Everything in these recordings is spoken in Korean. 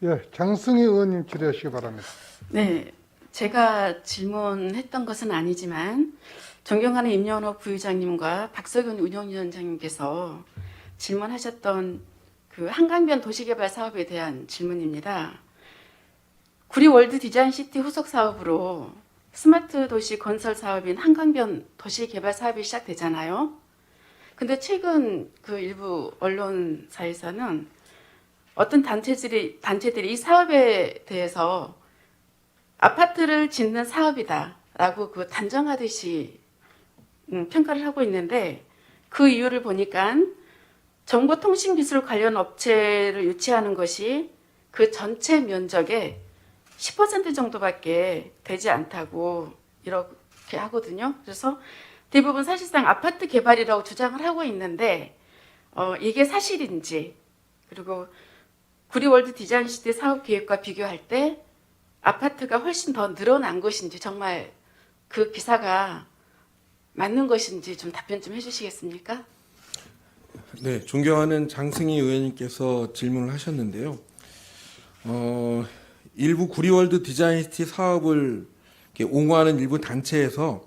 예, 장승희 의원님 질의하시기 바랍니다. 네, 제가 질문했던 것은 아니지만 존경하는 임영호 부의장님과 박석윤 운영위원장님께서 질문하셨던 그 한강변 도시개발 사업에 대한 질문입니다. 구리 월드 디자인시티 후속 사업으로 스마트 도시 건설 사업인 한강변 도시개발 사업이 시작되잖아요. 근데 최근 그 일부 언론사에서는 어떤 단체들이 이 사업에 대해서 아파트를 짓는 사업이다라고 그 단정하듯이 평가를 하고 있는데, 그 이유를 보니까 정보통신기술 관련 업체를 유치하는 것이 그 전체 면적의 10% 정도밖에 되지 않다고 이렇게 하거든요. 그래서 대부분 사실상 아파트 개발이라고 주장을 하고 있는데 이게 사실인지, 그리고 구리월드 디자인시티 사업 계획과 비교할 때 아파트가 훨씬 더 늘어난 것인지, 정말 그 기사가 맞는 것인지 좀 답변 좀 해주시겠습니까? 네, 존경하는 장승희 의원님께서 질문을 하셨는데요. 일부 구리월드 디자인시티 사업을 이렇게 옹호하는 일부 단체에서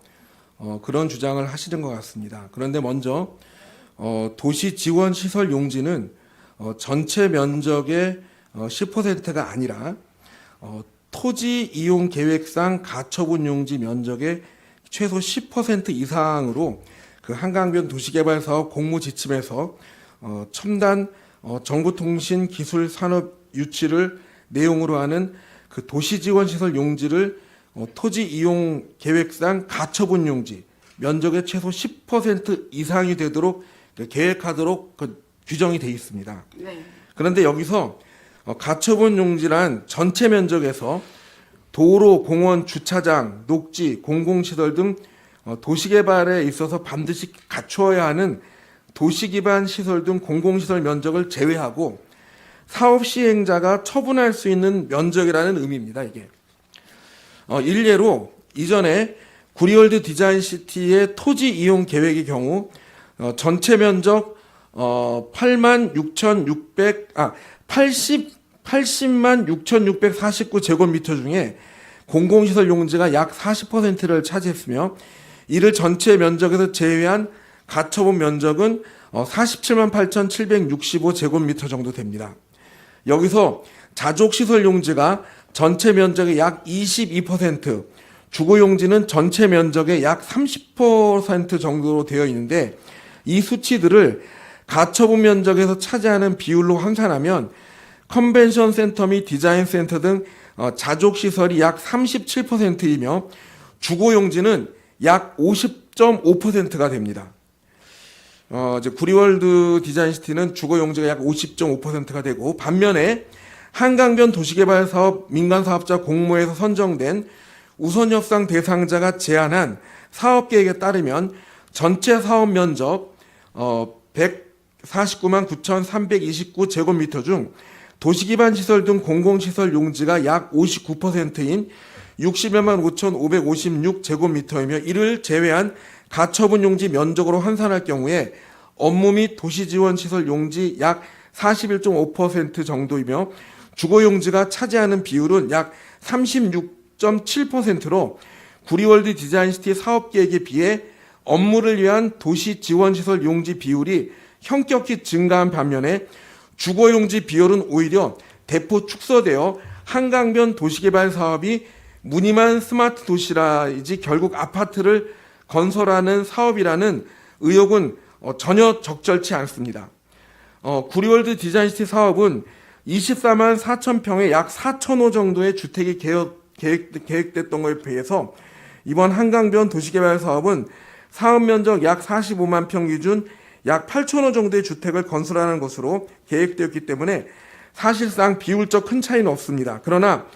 그런 주장을 하시는 것 같습니다. 그런데 먼저 도시 지원 시설 용지는 전체 면적의 10%가 아니라 토지 이용 계획상 가처분 용지 면적의 최소 10% 이상으로 그 한강변 도시개발 사업 공모 지침에서 첨단 정보통신 기술 산업 유치를 내용으로 하는 그 도시 지원 시설 용지를 토지 이용 계획상 가처분 용지 면적의 최소 10% 이상이 되도록 계획하도록 규정이 되어 있습니다. 네. 그런데 여기서 가처분 용지란 전체 면적에서 도로, 공원, 주차장, 녹지, 공공시설 등 도시개발에 있어서 반드시 갖추어야 하는 도시기반 시설 등 공공시설 면적을 제외하고 사업 시행자가 처분할 수 있는 면적이라는 의미입니다. 이게 일례로 이전에 구리월드 디자인시티의 토지 이용 계획의 경우 전체 면적 80만 6,649제곱미터 중에 공공시설 용지가 약 40%를 차지했으며, 이를 전체 면적에서 제외한 가처분 면적은 47만 8,765제곱미터 정도 됩니다. 여기서 자족시설 용지가 전체 면적의 약 22%, 주거용지는 전체 면적의 약 30% 정도로 되어 있는데, 이 수치들을 가처분 면적에서 차지하는 비율로 환산하면 컨벤션 센터 및 디자인 센터 등 자족시설이 약 37%이며 주거용지는 약 50.5%가 됩니다. 이제 구리월드 디자인시티는 주거용지가 약 50.5%가 되고, 반면에 한강변 도시개발 사업 민간사업자 공모에서 선정된 우선협상 대상자가 제안한 사업계획에 따르면 전체 사업 면적 149만 9,329제곱미터 중 도시기반 시설 등 공공시설 용지가 약 59%인 61만 5,556제곱미터이며, 이를 제외한 가처분 용지 면적으로 환산할 경우에 업무 및 도시지원 시설 용지 약 41.5% 정도이며, 주거용지가 차지하는 비율은 약 36.7%로 구리월드 디자인시티 사업계획에 비해 업무를 위한 도시지원시설 용지 비율이 현격히 증가한 반면에 주거용지 비율은 오히려 대폭 축소되어 한강변 도시개발 사업이 무늬만 스마트 도시라이지 결국 아파트를 건설하는 사업이라는 의혹은 전혀 적절치 않습니다. 구리월드 디자인시티 사업은 24만 4천 평의 약 4,000호 정도의 주택이 계획됐던 것에 비해서 이번 한강변 도시개발 사업은 사업 면적 약 45만 평 기준 약 8,000호 정도의 주택을 건설하는 것으로 계획되었기 때문에 사실상 비율적 큰 차이는 없습니다. 그러나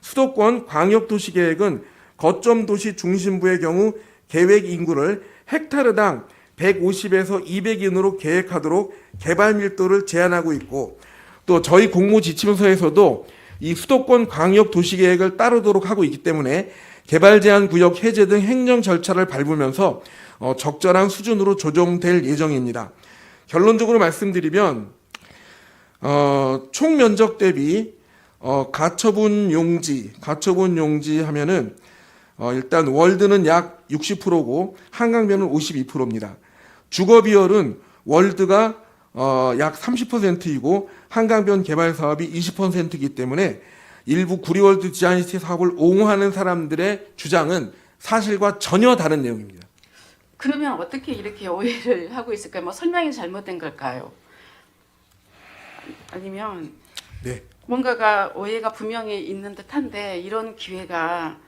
수도권 광역도시계획은 거점 도시 중심부의 경우 계획 인구를 헥타르당 150에서 200인으로 계획하도록 개발 밀도를 제한하고 있고, 또 저희 공모 지침서에서도 이 수도권 광역도시계획을 따르도록 하고 있기 때문에 개발 제한 구역 해제 등 행정 절차를 밟으면서 적절한 수준으로 조정될 예정입니다. 결론적으로 말씀드리면 총 면적 대비 가처분 용지 하면은 일단 월드는 약 60%고 한강변은 52%입니다. 주거 비율은 월드가 약 30%이고 한강변 개발 사업이 20%이기 때문에 일부 구리월드 지안시티 사업을 옹호하는 사람들의 주장은 사실과 전혀 다른 내용입니다. 그러면 어떻게 이렇게 오해를 하고 있을까요? 뭐 설명이 잘못된 걸까요? 아니면 네. 뭔가가 오해가 분명히 있는 듯한데 이런 기회가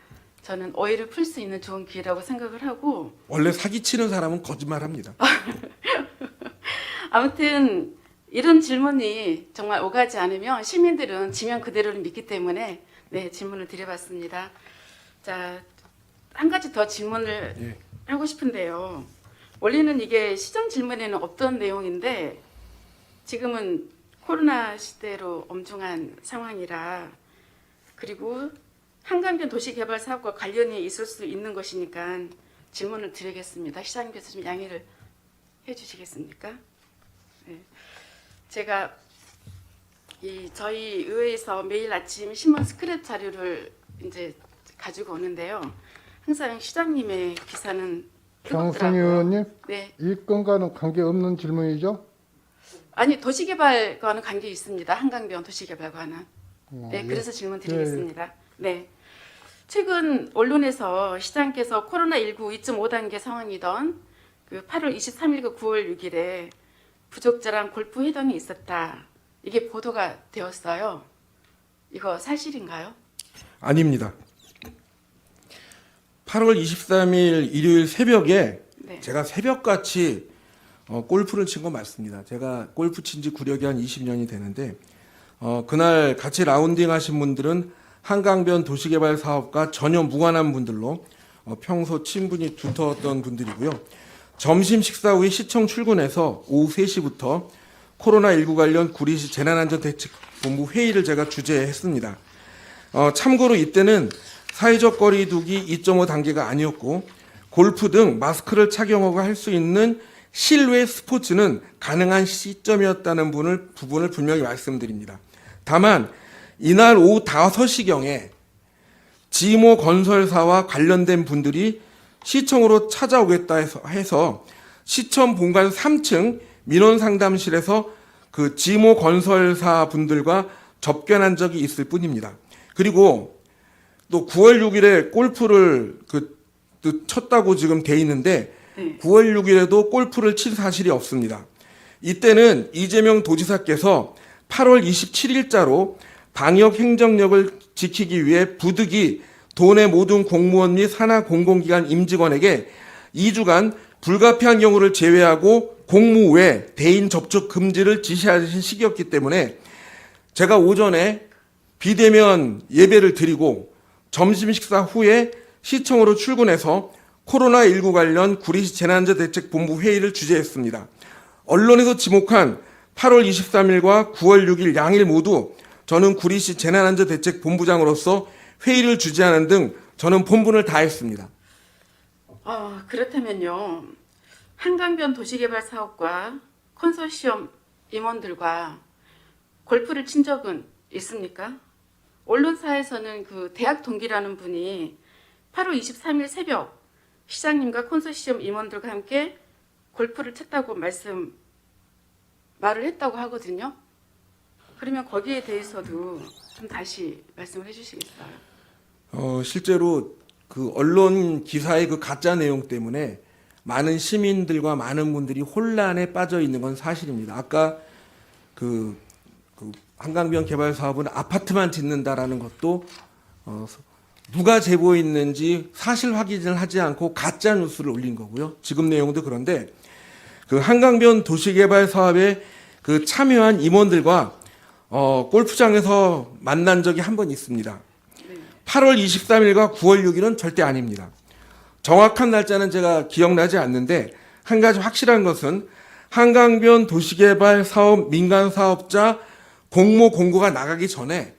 저는 오해를 풀 수 있는 좋은 기회라고 생각을 하고 원래 사기치는 사람은 거짓말합니다. 아무튼 이런 질문이 정말 오가지 않으면 시민들은 지면 그대로를 믿기 때문에 네, 질문을 드려봤습니다. 자, 한 가지 더 질문을 예. 하고 싶은데요. 원래는 이게 시정 질문에는 없던 내용인데 지금은 코로나 시대로 엄중한 상황이라 그리고 한강변 도시개발 사업과 관련이 있을 수 있는 것이니까 질문을 드리겠습니다. 시장님께서 좀 양해를 해주시겠습니까? 네. 제가 저희 의회에서 매일 아침 신문 스크랩 자료를 이제 가지고 오는데요. 항상 시장님의 기사는 평승 뜨겁더라고요. 의원님, 네, 이 건과는 관계없는 질문이죠? 아니 도시개발과는 관계 있습니다. 한강변 도시개발과는. 네, 예. 그래서 질문 드리겠습니다. 네, 최근 언론에서 시장께서 코로나19 2.5단계 상황이던 그 8월 23일과 9월 6일에 부적절한 골프 회동이 있었다. 이게 보도가 되었어요. 이거 사실인가요? 아닙니다. 8월 23일 일요일 새벽에 네. 제가 새벽같이 골프를 친 건 맞습니다. 제가 골프 친 지 구력이 한 20년이 되는데 그날 같이 라운딩 하신 분들은 한강변 도시개발 사업과 전혀 무관한 분들로 평소 친분이 두터웠던 분들이고요. 점심 식사 후에 시청 출근해서 오후 3시부터 코로나19 관련 구리시 재난안전대책본부 회의를 제가 주재했습니다. 참고로 이때는 사회적 거리 두기 2.5 단계가 아니었고 골프 등 마스크를 착용하고 할 수 있는 실외 스포츠는 가능한 시점이었다는 부분을 분명히 말씀드립니다. 다만 이날 오후 5시경에 지모 건설사와 관련된 분들이 시청으로 찾아오겠다 해서 시청 본관 3층 민원상담실에서 그 지모 건설사 분들과 접견한 적이 있을 뿐입니다. 그리고 또 9월 6일에 골프를 쳤다고 지금 돼 있는데 네. 9월 6일에도 골프를 친 사실이 없습니다. 이때는 이재명 도지사께서 8월 27일자로 방역 행정력을 지키기 위해 부득이 도내 모든 공무원 및 산하 공공기관 임직원에게 2주간 불가피한 경우를 제외하고 공무 외 대인 접촉 금지를 지시하신 시기였기 때문에 제가 오전에 비대면 예배를 드리고 점심 식사 후에 시청으로 출근해서 코로나19 관련 구리시 재난안전대책본부 회의를 주재했습니다. 언론에서 지목한 8월 23일과 9월 6일 양일 모두 저는 구리시 재난안전대책본부장으로서 회의를 주재하는 등 저는 본분을 다했습니다. 그렇다면요. 한강변 도시개발 사업과 컨소시엄 임원들과 골프를 친 적은 있습니까? 언론사에서는 그 대학 동기라는 분이 8월 23일 새벽 시장님과 컨소시엄 임원들과 함께 골프를 쳤다고 말을 했다고 하거든요. 그러면 거기에 대해서도 좀 다시 말씀을 해주시겠어요? 실제로 그 언론 기사의 그 가짜 내용 때문에 많은 시민들과 많은 분들이 혼란에 빠져 있는 건 사실입니다. 아까 그 한강변 개발 사업은 아파트만 짓는다라는 것도 누가 제보했는지 사실 확인을 하지 않고 가짜 뉴스를 올린 거고요. 지금 내용도 그런데 그 한강변 도시개발 사업에 그 참여한 임원들과 골프장에서 만난 적이 한 번 있습니다. 8월 23일과 9월 6일은 절대 아닙니다. 정확한 날짜는 제가 기억나지 않는데 한 가지 확실한 것은 한강변 도시개발 사업 민간 사업자 공모 공고가 나가기 전에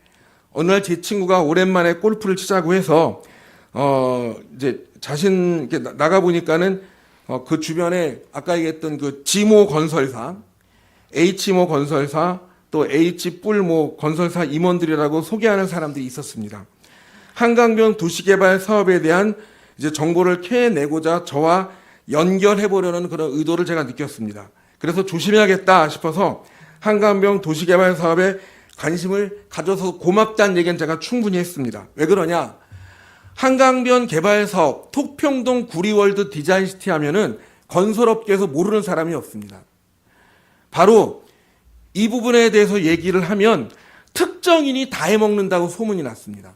어느 날 제 친구가 오랜만에 골프를 치자고 해서 이제 자신 이렇게 나가 보니까는 그 주변에 아까 얘기했던 그 지모 건설사, H모 건설사, 또 또 H뿔 건설사 임원들이라고 소개하는 사람들이 있었습니다. 한강변 도시개발 사업에 대한 이제 정보를 캐내고자 저와 연결해 보려는 그런 의도를 제가 느꼈습니다. 그래서 조심해야겠다 싶어서 한강변 도시개발 사업에 관심을 가져서 고맙다는 얘기는 제가 충분히 했습니다. 왜 그러냐? 한강변 개발 사업, 톡평동 구리월드 디자인시티 하면은 건설업계에서 모르는 사람이 없습니다. 바로 이 부분에 대해서 얘기를 하면 특정인이 다 해먹는다고 소문이 났습니다.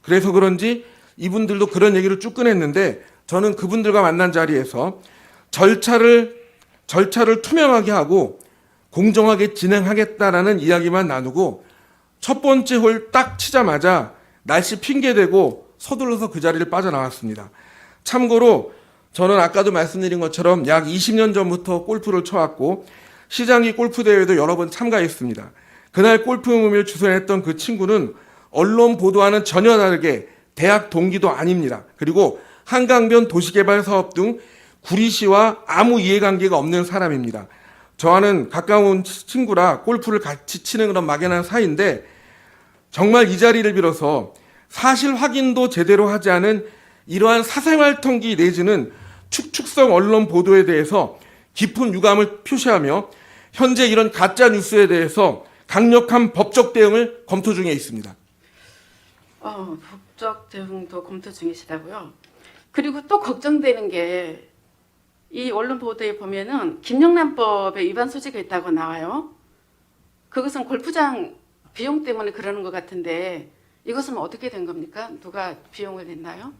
그래서 그런지 이분들도 그런 얘기를 쭉 꺼냈는데 저는 그분들과 만난 자리에서 절차를 투명하게 하고 공정하게 진행하겠다라는 이야기만 나누고 첫 번째 홀 딱 치자마자 날씨 핑계대고 서둘러서 그 자리를 빠져나왔습니다. 참고로 저는 아까도 말씀드린 것처럼 약 20년 전부터 골프를 쳐왔고 시장기 골프 대회도 여러 번 참가했습니다. 그날 골프 의무를 주선했던 그 친구는 언론 보도와는 전혀 다르게 대학 동기도 아닙니다. 그리고 한강변 도시개발 사업 등 구리시와 아무 이해관계가 없는 사람입니다. 저와는 가까운 친구라 골프를 같이 치는 그런 막연한 사이인데 정말 이 자리를 빌어서 사실 확인도 제대로 하지 않은 이러한 사생활 통기 내지는 축축성 언론 보도에 대해서 깊은 유감을 표시하며 현재 이런 가짜 뉴스에 대해서 강력한 법적 대응을 검토 중에 있습니다. 법적 대응도 검토 중이시다고요? 그리고 또 걱정되는 게 이 언론 보도에 보면은 김영란법에 위반 소지가 있다고 나와요. 그것은 골프장 비용 때문에 그러는 것 같은데 이것은 어떻게 된 겁니까? 누가 비용을 냈나요?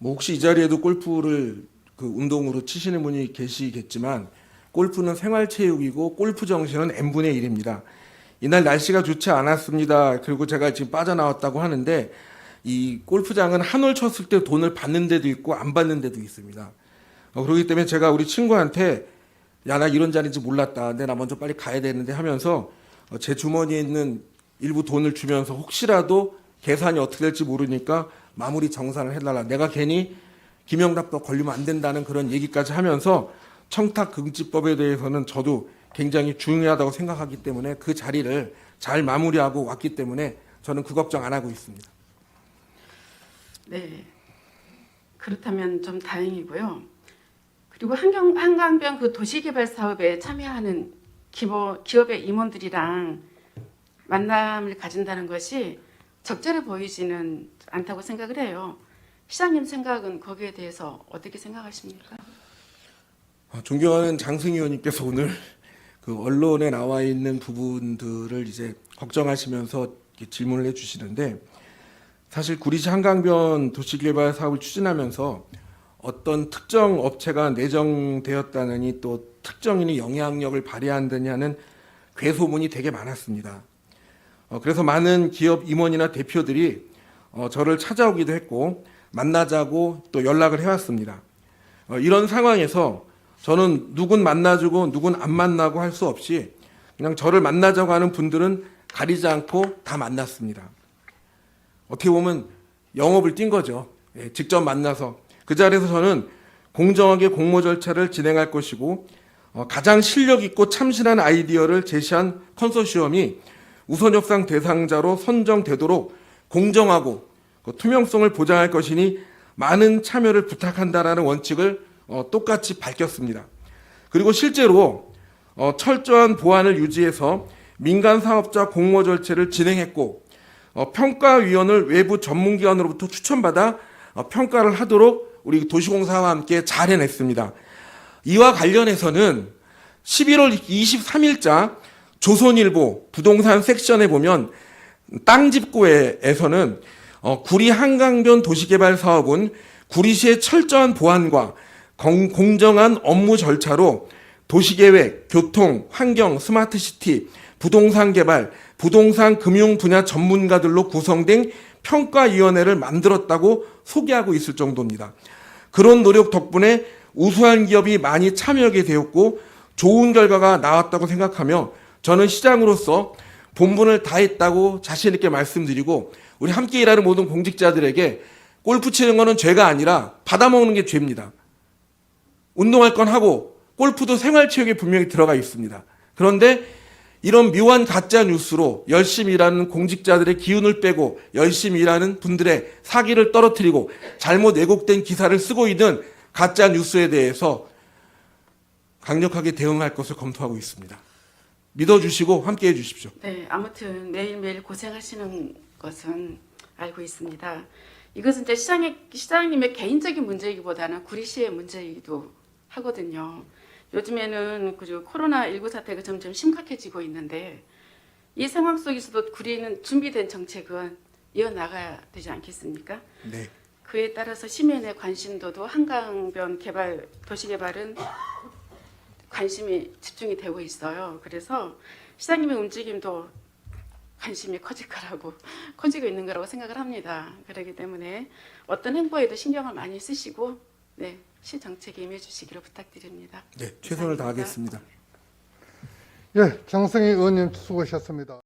혹시 이 자리에도 골프를 그 운동으로 치시는 분이 계시겠지만 골프는 생활체육이고 골프 정신은 n분의 1입니다. 이날 날씨가 좋지 않았습니다. 그리고 제가 지금 빠져나왔다고 하는데 이 골프장은 한 홀 쳤을 때 돈을 받는 데도 있고 안 받는 데도 있습니다. 그렇기 때문에 제가 우리 친구한테 야, 나 이런 자리인지 몰랐다. 근데 나 먼저 빨리 가야 되는데 하면서 제 주머니에 있는 일부 돈을 주면서 혹시라도 계산이 어떻게 될지 모르니까 마무리 정산을 해달라. 내가 괜히 김영란법 걸리면 안 된다는 그런 얘기까지 하면서 청탁금지법에 대해서는 저도 굉장히 중요하다고 생각하기 때문에 그 자리를 잘 마무리하고 왔기 때문에 저는 그 걱정 안 하고 있습니다. 네, 그렇다면 좀 다행이고요. 그리고 한강변 그 도시개발 사업에 참여하는 기업의 임원들이랑 만남을 가진다는 것이 적절해 보이지는 않다고 생각을 해요. 시장님 생각은 거기에 대해서 어떻게 생각하십니까? 존경하는 장승희 의원님께서 오늘 그 언론에 나와 있는 부분들을 이제 걱정하시면서 질문을 해주시는데 사실 구리시 한강변 도시개발 사업을 추진하면서 어떤 특정 업체가 내정되었다느니 또 특정인이 영향력을 발휘한다냐는 괴소문이 되게 많았습니다. 그래서 많은 기업 임원이나 대표들이 저를 찾아오기도 했고 만나자고 또 연락을 해왔습니다. 이런 상황에서 저는 누군 만나주고 누군 안 만나고 할 수 없이 그냥 저를 만나자고 하는 분들은 가리지 않고 다 만났습니다. 어떻게 보면 영업을 뛴 거죠. 직접 만나서 그 자리에서 저는 공정하게 공모 절차를 진행할 것이고 가장 실력 있고 참신한 아이디어를 제시한 컨소시엄이 우선 협상 대상자로 선정되도록 공정하고 투명성을 보장할 것이니 많은 참여를 부탁한다라는 원칙을 똑같이 밝혔습니다. 그리고 실제로 철저한 보안을 유지해서 민간 사업자 공모 절차를 진행했고 평가위원을 외부 전문기관으로부터 추천받아 평가를 하도록 우리 도시공사와 함께 잘 해냈습니다. 이와 관련해서는 11월 23일자 조선일보 부동산 섹션에 보면 땅집고에서는 구리 한강변 도시개발 사업은 구리시의 철저한 보안과 공정한 업무 절차로 도시계획, 교통, 환경, 스마트시티, 부동산 개발, 부동산 금융 분야 전문가들로 구성된 평가위원회를 만들었다고 소개하고 있을 정도입니다. 그런 노력 덕분에 우수한 기업이 많이 참여하게 되었고 좋은 결과가 나왔다고 생각하며 저는 시장으로서 본분을 다했다고 자신 있게 말씀드리고 우리 함께 일하는 모든 공직자들에게 골프 치는 거는 죄가 아니라 받아먹는 게 죄입니다. 운동할 건 하고 골프도 생활체육에 분명히 들어가 있습니다. 그런데 이런 묘한 가짜 뉴스로 열심히 일하는 공직자들의 기운을 빼고 열심히 일하는 분들의 사기를 떨어뜨리고 잘못 왜곡된 기사를 쓰고 있는 가짜 뉴스에 대해서 강력하게 대응할 것을 검토하고 있습니다. 믿어주시고 함께해 주십시오. 네, 아무튼 매일매일 고생하시는 것은 알고 있습니다. 이것은 이제 시장님의 개인적인 문제이기보다는 구리시의 문제이기도 하거든요. 요즘에는 그 코로나19 사태가 점점 심각해지고 있는데 이 상황 속에서도 구리는 준비된 정책은 이어나가야 되지 않겠습니까? 네. 그에 따라서 시민의 관심도도 한강변 개발, 도시 개발은 관심이 집중이 되고 있어요. 그래서 시장님의 움직임도 관심이 커지고 있는 거라고 생각을 합니다. 그렇기 때문에 어떤 행보에도 신경을 많이 쓰시고 네, 시 정책에 임해 주시기를 부탁드립니다. 네, 최선을 다하겠습니다. 예, 장성희 의원님 수고하셨습니다.